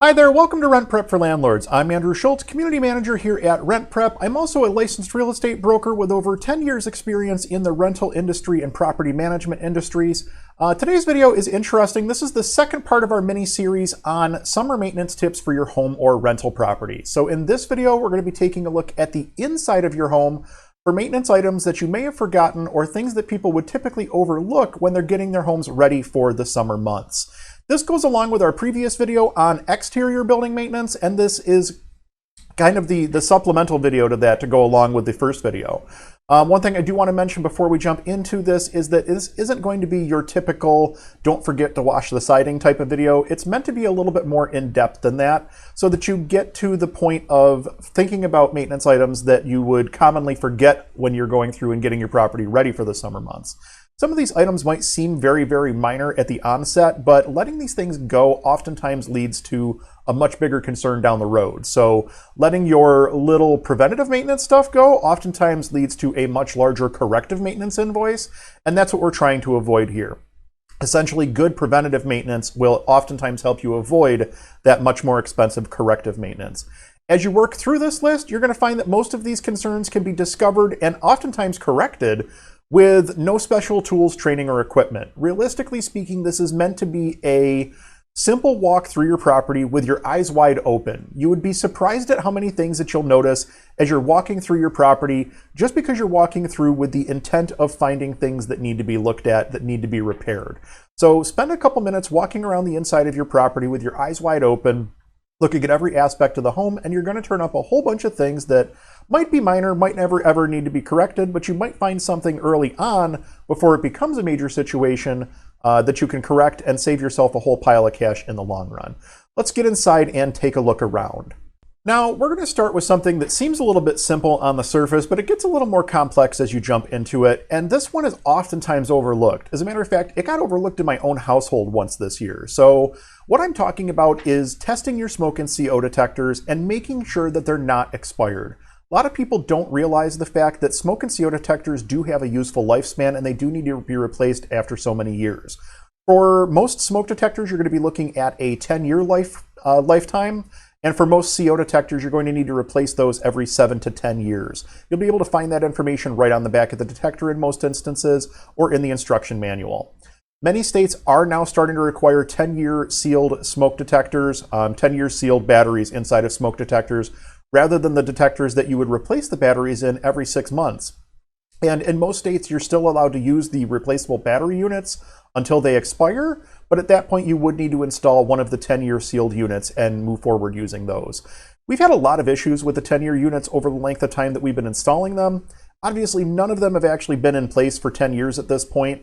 Hi there, welcome to Rent Prep for Landlords. I'm Andrew Schultz, Community Manager here at Rent Prep. I'm also a licensed real estate broker with over 10 years experience in the rental industry and property management industries. Today's video is interesting. This is the second part of our mini-series on summer maintenance tips for your home or rental property. So in this video, we're going to be taking a look at the inside of your home for maintenance items that you may have forgotten or things that people would typically overlook when they're getting their homes ready for the summer months. This goes along with our previous video on exterior building maintenance, and this is kind of the supplemental video to that to go along with the first video. One thing I do want to mention before we jump into this is that this isn't going to be your typical don't forget to wash the siding type of video. It's meant to be a little bit more in-depth than that so that you get to the point of thinking about maintenance items that you would commonly forget when you're going through and getting your property ready for the summer months. Some of these items might seem very, very minor at the onset, but letting these things go oftentimes leads to a much bigger concern down the road. So letting your little preventative maintenance stuff go oftentimes leads to a much larger corrective maintenance invoice, and that's what we're trying to avoid here. Essentially, good preventative maintenance will oftentimes help you avoid that much more expensive corrective maintenance. As you work through this list, you're going to find that most of these concerns can be discovered and oftentimes corrected with no special tools, training, or equipment. Realistically speaking, this is meant to be a simple walk through your property with your eyes wide open. You would be surprised at how many things that you'll notice as you're walking through your property just because you're walking through with the intent of finding things that need to be looked at, that need to be repaired. So spend a couple minutes walking around the inside of your property with your eyes wide open, looking at every aspect of the home, and you're going to turn up a whole bunch of things that might be minor, might never ever need to be corrected, but you might find something early on before it becomes a major situation that you can correct and save yourself a whole pile of cash in the long run. Let's get inside and take a look around. Now, we're going to start with something that seems a little bit simple on the surface, but it gets a little more complex as you jump into it, and this one is oftentimes overlooked. As a matter of fact, it got overlooked in my own household once this year. So what I'm talking about is testing your smoke and CO detectors and making sure that they're not expired. A lot of people don't realize the fact that smoke and CO detectors do have a useful lifespan and they do need to be replaced after so many years. For most smoke detectors, you're going to be looking at a 10-year lifetime. And for most CO detectors, you're going to need to replace those every 7 to 10 years. You'll be able to find that information right on the back of the detector in most instances or in the instruction manual. Many states are now starting to require 10-year sealed smoke detectors, 10-year sealed batteries inside of smoke detectors, rather than the detectors that you would replace the batteries in every 6 months. And in most states, you're still allowed to use the replaceable battery units until they expire, but at that point you would need to install one of the 10-year sealed units and move forward using those. We've had a lot of issues with the 10-year units over the length of time that we've been installing them. Obviously, none of them have actually been in place for 10 years at this point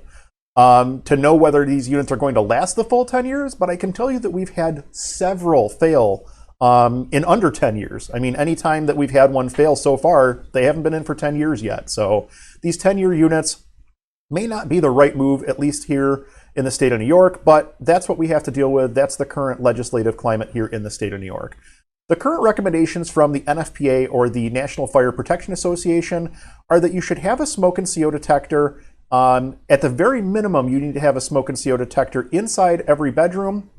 to know whether these units are going to last the full 10 years, but I can tell you that we've had several fail in under 10 years. I mean, any time that we've had one fail so far, they haven't been in for 10 years yet. So these 10-year units may not be the right move, at least here in the state of New York, but that's what we have to deal with. That's the current legislative climate here in the state of New York. The current recommendations from the NFPA, or the National Fire Protection Association, are that you should have a smoke and CO detector. At the very minimum, you need to have a smoke and CO detector inside every bedroom,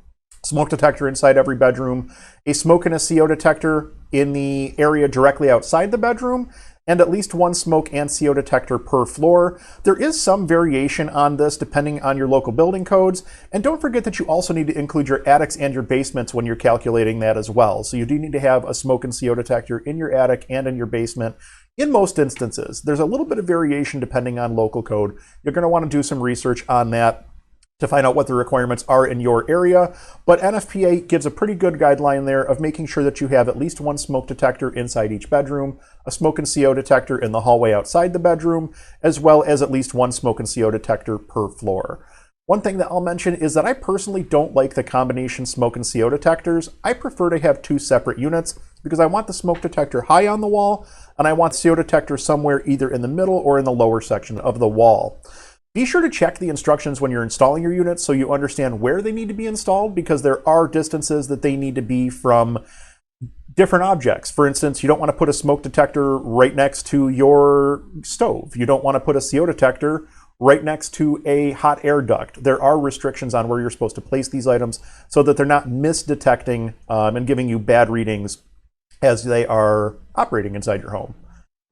smoke detector inside every bedroom, a smoke and a CO detector in the area directly outside the bedroom, and at least one smoke and CO detector per floor. There is some variation on this depending on your local building codes. And don't forget that you also need to include your attics and your basements when you're calculating that as well. So you do need to have a smoke and CO detector in your attic and in your basement in most instances. There's a little bit of variation depending on local code. You're going to want to do some research on that to find out what the requirements are in your area. But NFPA gives a pretty good guideline there of making sure that you have at least one smoke detector inside each bedroom, a smoke and CO detector in the hallway outside the bedroom, as well as at least one smoke and CO detector per floor. One thing that I'll mention is that I personally don't like the combination smoke and CO detectors. I prefer to have two separate units because I want the smoke detector high on the wall and I want the CO detector somewhere either in the middle or in the lower section of the wall. Be sure to check the instructions when you're installing your units so you understand where they need to be installed, because there are distances that they need to be from different objects. For instance, you don't want to put a smoke detector right next to your stove. You don't want to put a CO detector right next to a hot air duct. There are restrictions on where you're supposed to place these items so that they're not misdetecting and giving you bad readings as they are operating inside your home.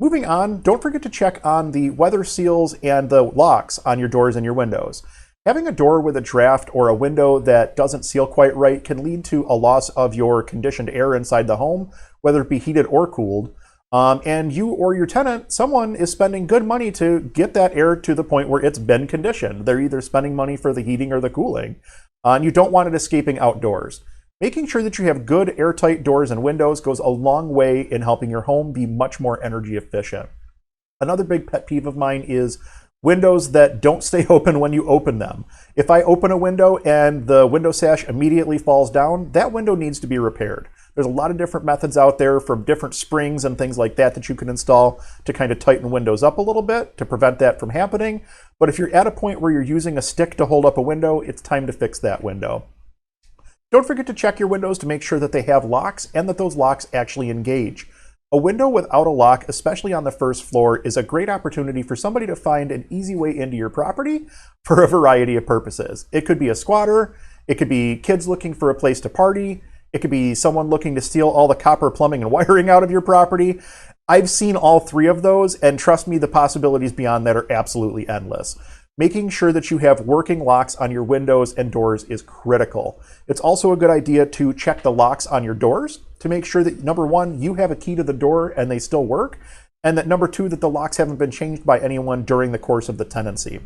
Moving on, don't forget to check on the weather seals and the locks on your doors and your windows. Having a door with a draft or a window that doesn't seal quite right can lead to a loss of your conditioned air inside the home, whether it be heated or cooled. And you or your tenant, someone is spending good money to get that air to the point where it's been conditioned. They're either spending money for the heating or the cooling, and you don't want it escaping outdoors. Making sure that you have good airtight doors and windows goes a long way in helping your home be much more energy efficient. Another big pet peeve of mine is windows that don't stay open when you open them. If I open a window and the window sash immediately falls down, that window needs to be repaired. There's a lot of different methods out there from different springs and things like that that you can install to kind of tighten windows up a little bit to prevent that from happening. But if you're at a point where you're using a stick to hold up a window, it's time to fix that window. Don't forget to check your windows to make sure that they have locks and that those locks actually engage. A window without a lock, especially on the first floor, is a great opportunity for somebody to find an easy way into your property for a variety of purposes. It could be a squatter, it could be kids looking for a place to party, it could be someone looking to steal all the copper plumbing and wiring out of your property. I've seen all three of those, and trust me, the possibilities beyond that are absolutely endless. Making sure that you have working locks on your windows and doors is critical. It's also a good idea to check the locks on your doors to make sure that, number one, you have a key to the door and they still work, and that number two, that the locks haven't been changed by anyone during the course of the tenancy.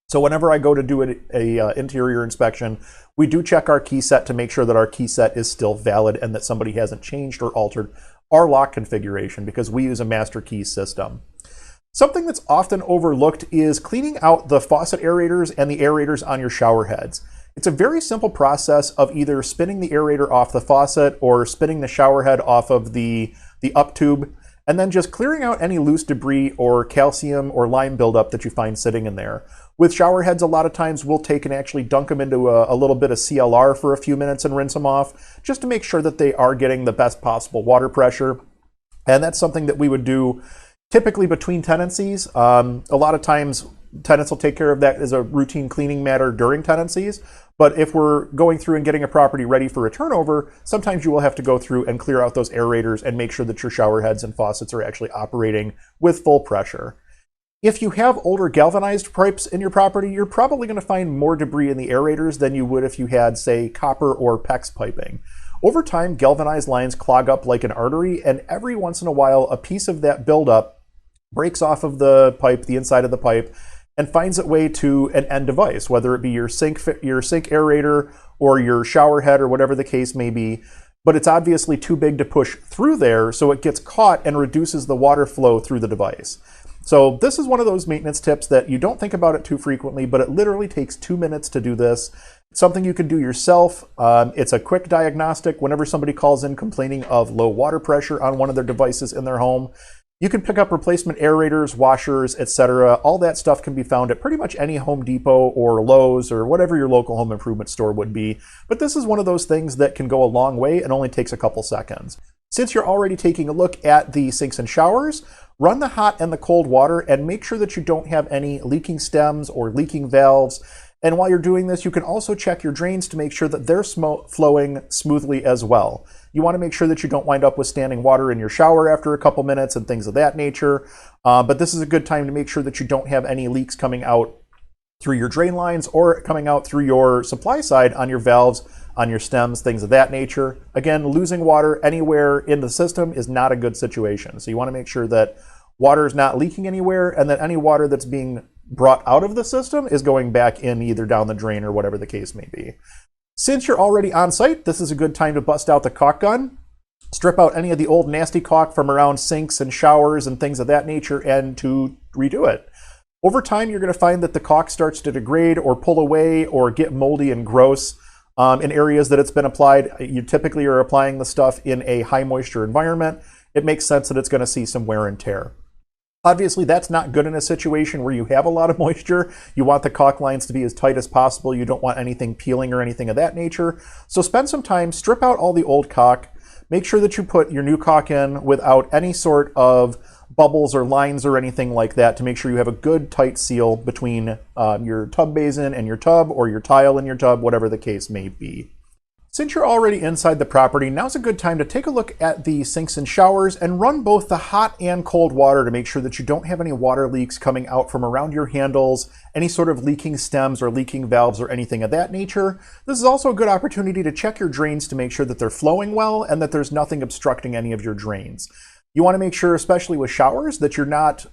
So whenever I go to do an interior inspection, we do check our key set to make sure that our key set is still valid and that somebody hasn't changed or altered our lock configuration, because we use a master key system. Something that's often overlooked is cleaning out the faucet aerators and the aerators on your shower heads. It's a very simple process of either spinning the aerator off the faucet or spinning the shower head off of the up tube, and then just clearing out any loose debris or calcium or lime buildup that you find sitting in there. With shower heads, a lot of times we'll take and actually dunk them into a little bit of CLR for a few minutes and rinse them off, just to make sure that they are getting the best possible water pressure. And that's something that we would do typically between tenancies. A lot of times tenants will take care of that as a routine cleaning matter during tenancies. But if we're going through and getting a property ready for a turnover, sometimes you will have to go through and clear out those aerators and make sure that your shower heads and faucets are actually operating with full pressure. If you have older galvanized pipes in your property, you're probably going to find more debris in the aerators than you would if you had, say, copper or PEX piping. Over time, galvanized lines clog up like an artery, and every once in a while, a piece of that buildup breaks off of the pipe, the inside of the pipe, and finds its way to an end device, whether it be your sink aerator or your shower head or whatever the case may be. But it's obviously too big to push through there, so it gets caught and reduces the water flow through the device. So this is one of those maintenance tips that you don't think about it too frequently, but it literally takes 2 minutes to do this. It's something you can do yourself. It's a quick diagnostic. Whenever somebody calls in complaining of low water pressure on one of their devices in their home, you can pick up replacement aerators, washers, etc. All that stuff can be found at pretty much any Home Depot or Lowe's or whatever your local home improvement store would be. But this is one of those things that can go a long way and only takes a couple seconds. Since you're already taking a look at the sinks and showers, run the hot and the cold water and make sure that you don't have any leaking stems or leaking valves. And while you're doing this, you can also check your drains to make sure that they're flowing smoothly as well. You want to make sure that you don't wind up with standing water in your shower after a couple minutes and things of that nature. But this is a good time to make sure that you don't have any leaks coming out through your drain lines or coming out through your supply side on your valves, on your stems, things of that nature. Again, losing water anywhere in the system is not a good situation. So you want to make sure that water is not leaking anywhere and that any water that's being brought out of the system is going back in either down the drain or whatever the case may be. Since you're already on site, this is a good time to bust out the caulk gun, strip out any of the old nasty caulk from around sinks and showers and things of that nature, and to redo it. Over time, you're going to find that the caulk starts to degrade or pull away or get moldy and gross in areas that it's been applied. You typically are applying the stuff in a high moisture environment. It makes sense that it's going to see some wear and tear. Obviously, that's not good in a situation where you have a lot of moisture. You want the caulk lines to be as tight as possible. You don't want anything peeling or anything of that nature. So spend some time, strip out all the old caulk, make sure that you put your new caulk in without any sort of bubbles or lines or anything like that to make sure you have a good tight seal between your tub basin and your tub, or your tile in your tub, whatever the case may be. Since you're already inside the property, now's a good time to take a look at the sinks and showers and run both the hot and cold water to make sure that you don't have any water leaks coming out from around your handles, any sort of leaking stems or leaking valves or anything of that nature. This is also a good opportunity to check your drains to make sure that they're flowing well and that there's nothing obstructing any of your drains. You want to make sure, especially with showers, that you're not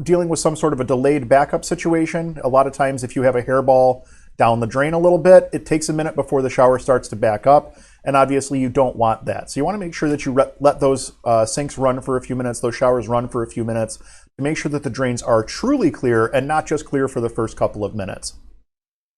dealing with some sort of a delayed backup situation. A lot of times if you have a hairball down the drain a little bit, it takes a minute before the shower starts to back up, and obviously you don't want that. So you want to make sure that you let those sinks run for a few minutes, those showers run for a few minutes, to make sure that the drains are truly clear and not just clear for the first couple of minutes.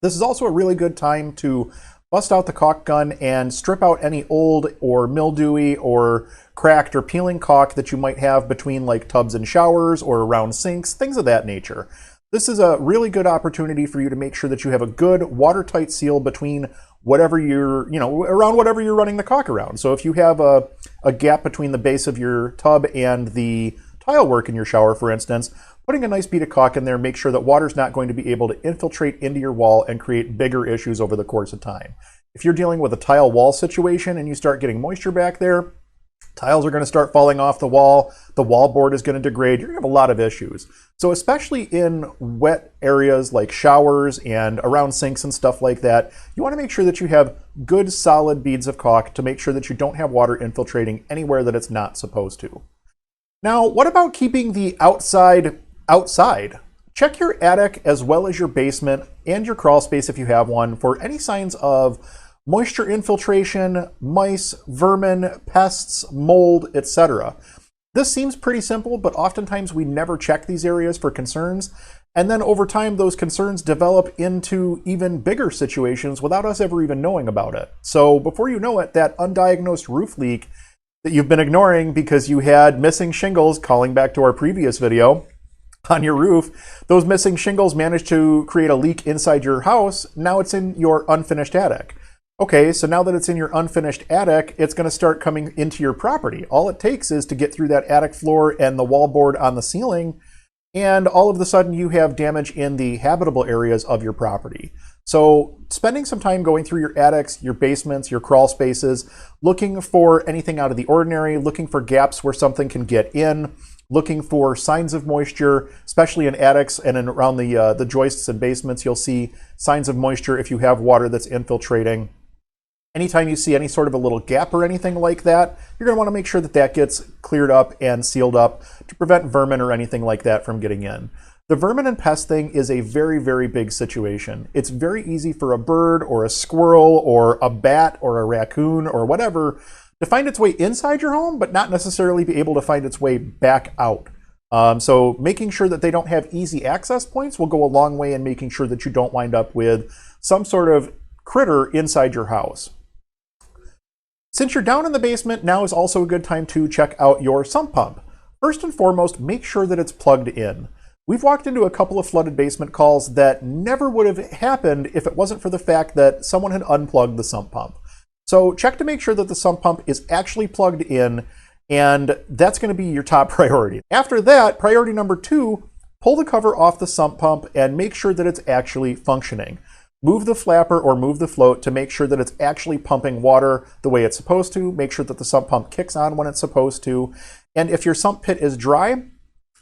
This is also a really good time to bust out the caulk gun and strip out any old or mildewy or cracked or peeling caulk that you might have between like tubs and showers or around sinks, things of that nature. This is a really good opportunity for you to make sure that you have a good watertight seal between whatever you're, around whatever you're running the caulk around. So if you have a gap between the base of your tub and the tile work in your shower, for instance, putting a nice bead of caulk in there, make sure that water's not going to be able to infiltrate into your wall and create bigger issues over the course of time. If you're dealing with a tile wall situation and you start getting moisture back there, tiles are going to start falling off the wall board is going to degrade, you're going to have a lot of issues. So especially in wet areas like showers and around sinks and stuff like that, you want to make sure that you have good solid beads of caulk to make sure that you don't have water infiltrating anywhere that it's not supposed to. Now, what about keeping the outside outside? Check your attic as well as your basement and your crawl space if you have one for any signs of moisture infiltration, mice, vermin, pests, mold, etc. This seems pretty simple, but oftentimes we never check these areas for concerns, and then over time those concerns develop into even bigger situations without us ever even knowing about it. So before you know it, that undiagnosed roof leak that you've been ignoring because you had missing shingles, calling back to our previous video, on your roof, those missing shingles managed to create a leak inside your house. Now it's in your unfinished attic. Okay, so now that it's in your unfinished attic, it's going to start coming into your property. All it takes is to get through that attic floor and the wallboard on the ceiling, and all of a sudden you have damage in the habitable areas of your property. So spending some time going through your attics, your basements, your crawl spaces, looking for anything out of the ordinary, looking for gaps where something can get in, looking for signs of moisture, especially in attics and around the joists and basements, you'll see signs of moisture if you have water that's infiltrating. Anytime you see any sort of a little gap or anything like that, you're going to want to make sure that that gets cleared up and sealed up to prevent vermin or anything like that from getting in. The vermin and pest thing is a very, very big situation. It's very easy for a bird or a squirrel or a bat or a raccoon or whatever to find its way inside your home, but not necessarily be able to find its way back out. So making sure that they don't have easy access points will go a long way in making sure that you don't wind up with some sort of critter inside your house. Since you're down in the basement, now is also a good time to check out your sump pump. First and foremost, make sure that it's plugged in. We've walked into a couple of flooded basement calls that never would have happened if it wasn't for the fact that someone had unplugged the sump pump. So check to make sure that the sump pump is actually plugged in, and that's going to be your top priority. After that, priority number 2, pull the cover off the sump pump and make sure that it's actually functioning. Move the flapper or move the float to make sure that it's actually pumping water the way it's supposed to. Make sure that the sump pump kicks on when it's supposed to. And if your sump pit is dry,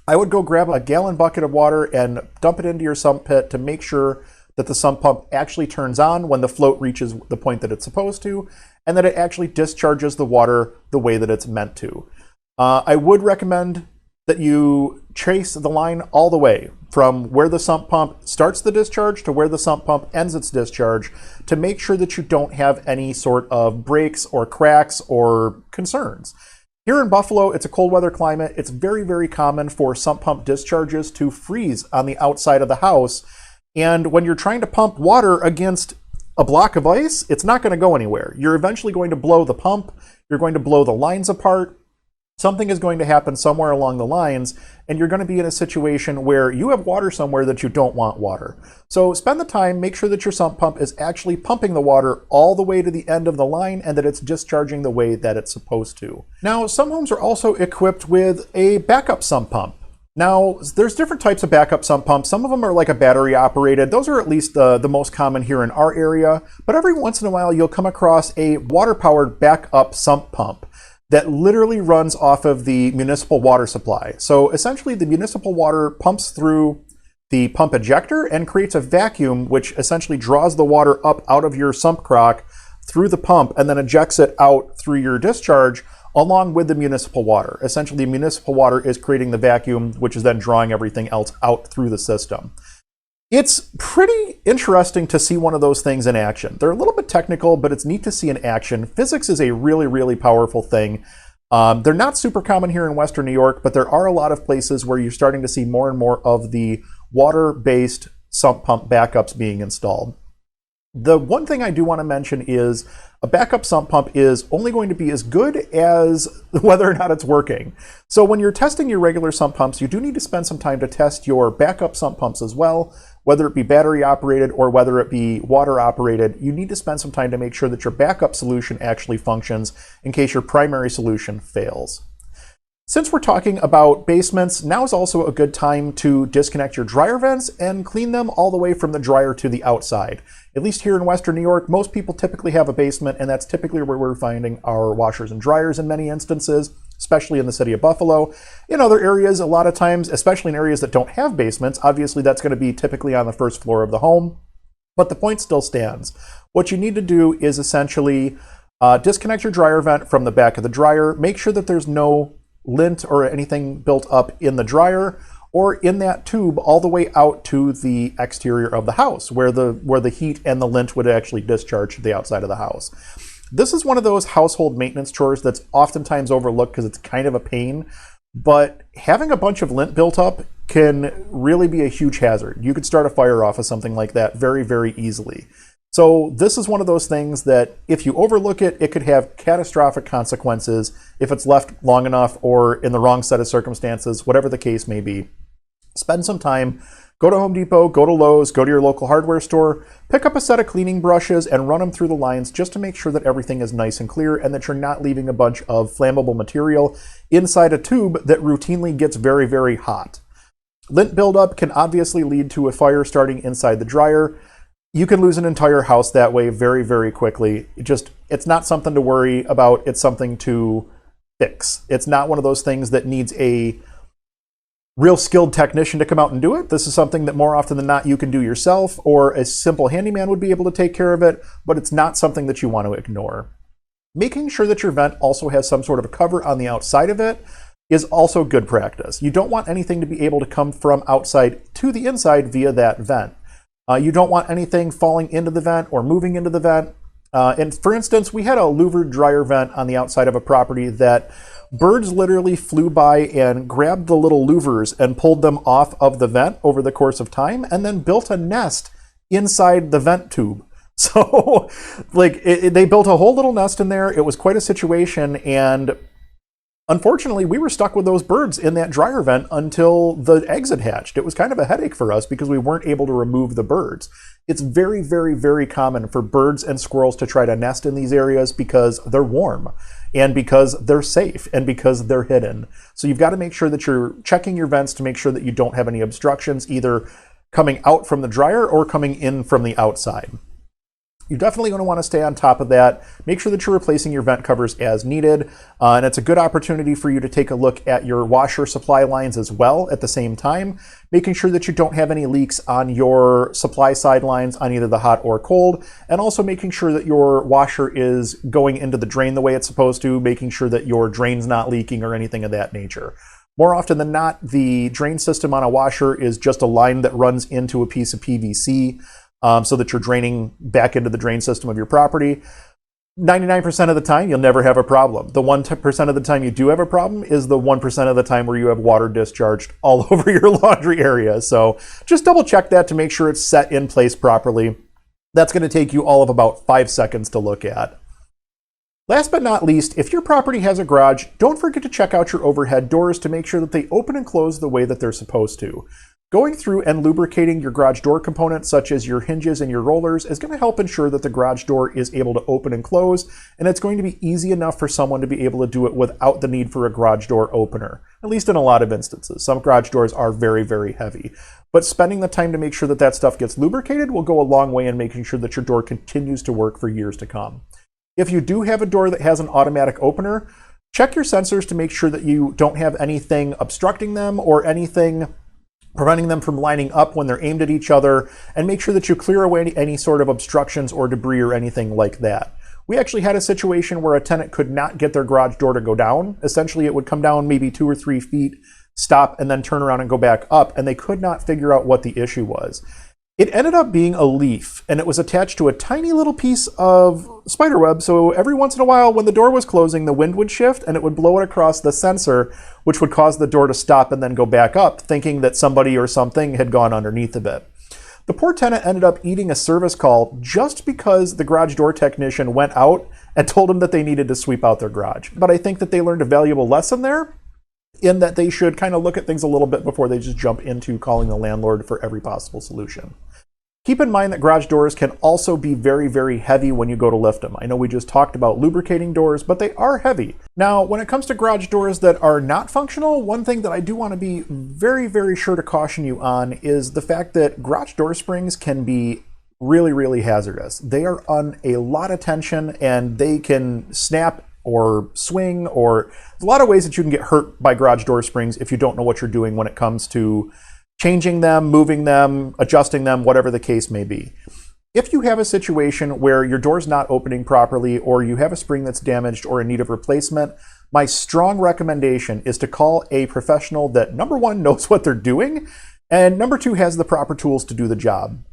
I would go grab a gallon bucket of water and dump it into your sump pit to make sure that the sump pump actually turns on when the float reaches the point that it's supposed to, and that it actually discharges the water the way that it's meant to. I would recommend that you trace the line all the way from where the sump pump starts the discharge to where the sump pump ends its discharge to make sure that you don't have any sort of breaks or cracks or concerns. Here in Buffalo, it's a cold weather climate. It's very, very common for sump pump discharges to freeze on the outside of the house. And when you're trying to pump water against a block of ice, it's not going to go anywhere. You're eventually going to blow the pump. You're going to blow the lines apart. Something is going to happen somewhere along the lines, and you're going to be in a situation where you have water somewhere that you don't want water. So spend the time, make sure that your sump pump is actually pumping the water all the way to the end of the line and that it's discharging the way that it's supposed to. Now, some homes are also equipped with a backup sump pump. Now, there's different types of backup sump pumps. Some of them are like a battery operated. Those are at least the most common here in our area. But every once in a while, you'll come across a water-powered backup sump pump that literally runs off of the municipal water supply. So essentially the municipal water pumps through the pump ejector and creates a vacuum which essentially draws the water up out of your sump crock through the pump and then ejects it out through your discharge along with the municipal water. Essentially the municipal water is creating the vacuum which is then drawing everything else out through the system. It's pretty interesting to see one of those things in action. They're a little bit technical, but it's neat to see in action. Physics is a really, really powerful thing. They're not super common here in Western New York, but there are a lot of places where you're starting to see more and more of the water-based sump pump backups being installed. The one thing I do want to mention is a backup sump pump is only going to be as good as whether or not it's working. So when you're testing your regular sump pumps, you do need to spend some time to test your backup sump pumps as well, whether it be battery operated or whether it be water operated. You need to spend some time to make sure that your backup solution actually functions in case your primary solution fails. Since we're talking about basements, now is also a good time to disconnect your dryer vents and clean them all the way from the dryer to the outside. At least here in Western New York, most people typically have a basement, and that's typically where we're finding our washers and dryers in many instances, especially in the city of Buffalo. In other areas, a lot of times, especially in areas that don't have basements, obviously that's going to be typically on the first floor of the home, but the point still stands. What you need to do is essentially disconnect your dryer vent from the back of the dryer, make sure that there's no lint or anything built up in the dryer or in that tube all the way out to the exterior of the house where the heat and the lint would actually discharge to the outside of the house. This is one of those household maintenance chores that's oftentimes overlooked because it's kind of a pain, but having a bunch of lint built up can really be a huge hazard. You could start a fire off of something like that very, very easily. So this is one of those things that if you overlook it, it could have catastrophic consequences if it's left long enough or in the wrong set of circumstances, whatever the case may be. Spend some time, go to Home Depot, go to Lowe's, go to your local hardware store, pick up a set of cleaning brushes and run them through the lines just to make sure that everything is nice and clear and that you're not leaving a bunch of flammable material inside a tube that routinely gets very, very hot. Lint buildup can obviously lead to a fire starting inside the dryer. You can lose an entire house that way very, very quickly. It's not something to worry about. It's something to fix. It's not one of those things that needs a real skilled technician to come out and do it. This is something that more often than not you can do yourself, or a simple handyman would be able to take care of it, but it's not something that you want to ignore. Making sure that your vent also has some sort of a cover on the outside of it is also good practice. You don't want anything to be able to come from outside to the inside via that vent. You don't want anything falling into the vent or moving into the vent. And for instance, we had a louvered dryer vent on the outside of a property that birds literally flew by and grabbed the little louvers and pulled them off of the vent over the course of time and then built a nest inside the vent tube. So they built a whole little nest in there. It was quite a situation, and unfortunately, we were stuck with those birds in that dryer vent until the eggs had hatched. It was kind of a headache for us because we weren't able to remove the birds. It's very, very, very common for birds and squirrels to try to nest in these areas because they're warm and because they're safe and because they're hidden. So you've got to make sure that you're checking your vents to make sure that you don't have any obstructions either coming out from the dryer or coming in from the outside. You're definitely going to want to stay on top of that. Make sure that you're replacing your vent covers as needed. And it's a good opportunity for you to take a look at your washer supply lines as well at the same time, making sure that you don't have any leaks on your supply side lines on either the hot or cold, and also making sure that your washer is going into the drain the way it's supposed to, making sure that your drain's not leaking or anything of that nature. More often than not, the drain system on a washer is just a line that runs into a piece of PVC. So that you're draining back into the drain system of your property. 99% of the time, you'll never have a problem. The 1% of the time you do have a problem is the 1% of the time where you have water discharged all over your laundry area. So just double check that to make sure it's set in place properly. That's going to take you all of about 5 seconds to look at. Last but not least, if your property has a garage, don't forget to check out your overhead doors to make sure that they open and close the way that they're supposed to. Going through and lubricating your garage door components, such as your hinges and your rollers, is going to help ensure that the garage door is able to open and close, and it's going to be easy enough for someone to be able to do it without the need for a garage door opener, at least in a lot of instances. Some garage doors are very, very heavy, but spending the time to make sure that that stuff gets lubricated will go a long way in making sure that your door continues to work for years to come. If you do have a door that has an automatic opener, check your sensors to make sure that you don't have anything obstructing them or anything preventing them from lining up when they're aimed at each other, and make sure that you clear away any sort of obstructions or debris or anything like that. We actually had a situation where a tenant could not get their garage door to go down. Essentially, it would come down maybe 2 or 3 feet, stop, and then turn around and go back up, and they could not figure out what the issue was. It ended up being a leaf, and it was attached to a tiny little piece of spider web, so every once in a while when the door was closing, the wind would shift and it would blow it across the sensor, which would cause the door to stop and then go back up, thinking that somebody or something had gone underneath of it. The poor tenant ended up eating a service call just because the garage door technician went out and told him that they needed to sweep out their garage. But I think that they learned a valuable lesson there, in that they should kind of look at things a little bit before they just jump into calling the landlord for every possible solution. Keep in mind that garage doors can also be very, very heavy when you go to lift them. I know we just talked about lubricating doors, but they are heavy. Now, when it comes to garage doors that are not functional, one thing that I do want to be very, very sure to caution you on is the fact that garage door springs can be really, really hazardous. They are on a lot of tension and they can snap or swing, or there's a lot of ways that you can get hurt by garage door springs if you don't know what you're doing when it comes to changing them, moving them, adjusting them, whatever the case may be. If you have a situation where your door's not opening properly, or you have a spring that's damaged or in need of replacement, my strong recommendation is to call a professional that, number one, knows what they're doing, and number two, has the proper tools to do the job.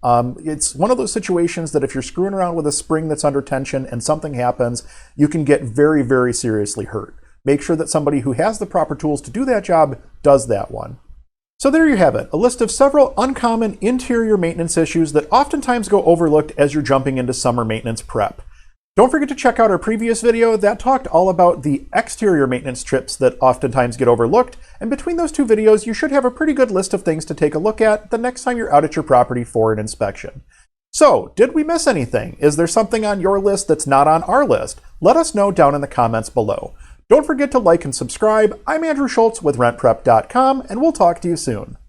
It's one of those situations that if you're screwing around with a spring that's under tension and something happens, you can get very, very seriously hurt. Make sure that somebody who has the proper tools to do that job does that one. So there you have it, a list of several uncommon interior maintenance issues that oftentimes go overlooked as you're jumping into summer maintenance prep. Don't forget to check out our previous video that talked all about the exterior maintenance trips that oftentimes get overlooked, and between those two videos you should have a pretty good list of things to take a look at the next time you're out at your property for an inspection. So, did we miss anything? Is there something on your list that's not on our list? Let us know down in the comments below. Don't forget to like and subscribe. I'm Andrew Schultz with RentPrep.com, and we'll talk to you soon.